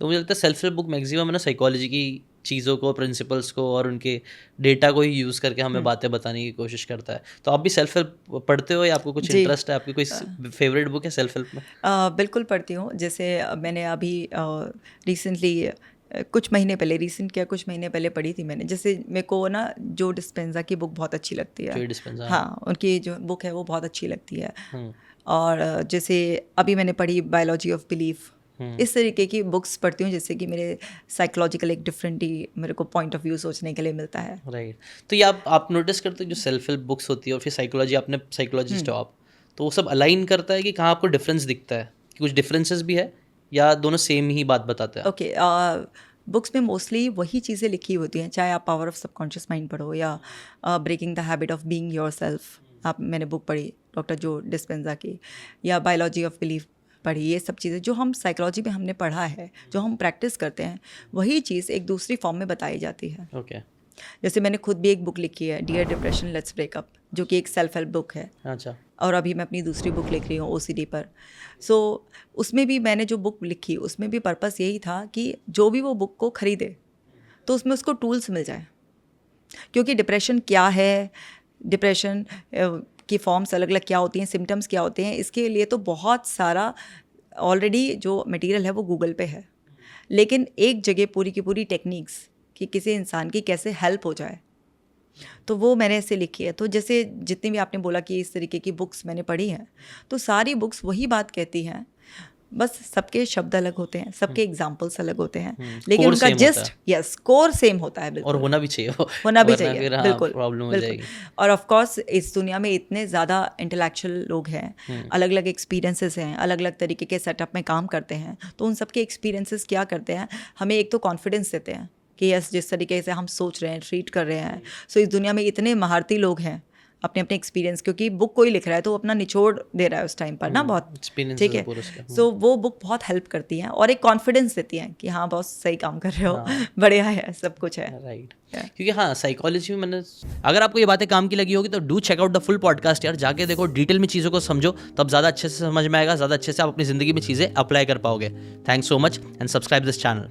तो मुझे लगता है सेल्फ हेल्प बुक मैक्सिमम है ना साइकोलॉजी की चीज़ों को, प्रिंसिपल्स को और उनके डेटा को ही यूज़ करके हमें बातें बताने की कोशिश करता है। तो आप भी सेल्फ हेल्प पढ़ते हो या आपको कुछ जी। इंटरेस्ट है? आपकी कोई फेवरेट बुक है सेल्फ हेल्प में? बिल्कुल पढ़ती हूँ। जैसे मैंने अभी रिसेंटली कुछ महीने पहले, रिसेंट क्या कुछ महीने पहले पढ़ी थी मैंने। जैसे मेरे को ना जो डिस्पेंजा की बुक बहुत अच्छी लगती है। जो डिस्पेंसा। हाँ, उनकी जो बुक है वो बहुत अच्छी लगती है। हम्म। और जैसे अभी मैंने पढ़ी बायोलॉजी ऑफ बिलीफ, इस तरीके की बुक्स पढ़ती हूँ जिससे कि मेरे साइकोलॉजिकल एक डिफरेंट ही मेरे को पॉइंट ऑफ व्यू सोचने के लिए मिलता है। राइट। तो ये आप नोटिस करते हो जो सेल्फ हेल्प बुक्स होती है और फिर साइकोलॉजी, आपने साइकोलॉजिस्ट हो आप, तो वो सब अलाइन करता है कि कहाँ आपको डिफरेंस दिखता है, कि कुछ डिफरेंसेस भी है या दोनों सेम ही बात बताते हैं? ओके, बुक्स में मोस्टली वही चीज़ें लिखी होती हैं, चाहे आप पावर ऑफ सबकॉन्शियस माइंड पढ़ो या breaking the habit of being yourself. आप मैंने बुक पढ़ी डॉक्टर जो डिस्पेंजा की, या बायोलॉजी ऑफ बिलीफ पढ़ी। ये सब चीज़ें जो हम साइकोलॉजी में हमने पढ़ा है, जो हम प्रैक्टिस करते हैं, वही चीज़ एक दूसरी फॉर्म में बताई जाती है। ओके। जैसे मैंने खुद भी एक बुक लिखी है, डियर डिप्रेशन लेट्स ब्रेकअप, जो कि एक सेल्फ हेल्प बुक है। अच्छा। और अभी मैं अपनी दूसरी बुक लिख रही हूँ ओसीडी पर। सो उसमें भी मैंने जो बुक लिखी उसमें भी पर्पस यही था कि जो भी वो बुक को ख़रीदे तो उसमें उसको टूल्स मिल जाए। क्योंकि डिप्रेशन क्या है, डिप्रेशन की फॉर्म्स अलग अलग क्या होती हैं, सिम्टम्स क्या होते हैं, इसके लिए तो बहुत सारा ऑलरेडी जो मटेरियल है वो गूगल पे है। लेकिन एक जगह पूरी की पूरी टेक्निक्स कि किसी इंसान की कैसे हेल्प हो जाए, तो वो मैंने ऐसे लिखी है। तो जैसे जितनी भी आपने बोला कि इस तरीके की बुक्स मैंने पढ़ी हैं, तो सारी बुक्स वही बात कहती हैं, बस सबके शब्द अलग होते हैं, सबके एग्जाम्पल्स अलग होते हैं, लेकिन Core उनका same होता जिस्ट, यस, कोर सेम होता है। और बिल्कुल होना भी चाहिए वो, होना भी वरना चाहिए, फिर हाँ बिल्कुल प्रॉब्लम हो बिल्कुल। जाएगी। और ऑफ कोर्स इस दुनिया में इतने ज़्यादा इंटेलेक्चुअल लोग हैं, अलग अलग एक्सपीरियंसेस हैं, अलग अलग तरीके के सेटअप में काम करते हैं, तो उन सबके एक्सपीरियंसेस क्या करते हैं, हमें एक तो कॉन्फिडेंस देते हैं कि यस, जिस तरीके से हम सोच रहे हैं, ट्रीट कर रहे हैं। सो इस दुनिया में इतने महारती लोग हैं अपने अपने एक्सपीरियंस, क्योंकि बुक कोई लिख रहा है तो वो अपना निचोड़ दे रहा है उस टाइम पर ना, बहुत एक्सपीरियंसेस ठीक है। पूरे उसके। सो वो बुक बहुत हेल्प करती हैं और एक कॉन्फिडेंस देती हैं कि हाँ बहुत सही काम कर रहे हो, बढ़िया है, सब कुछ है। राइट। क्योंकि हाँ साइकोलॉजी में मैंने, अगर आपको ये बातें काम की लगी होगी तो do check out the full podcast यार, जाके देखो, डिटेल में चीज़ों को समझो, तब ज़्यादा अच्छे से समझ में आएगा, ज़्यादा अच्छे से आप अपनी ज़िंदगी में चीज़ें अप्लाई कर पाओगे। Thanks so much and subscribe this channel.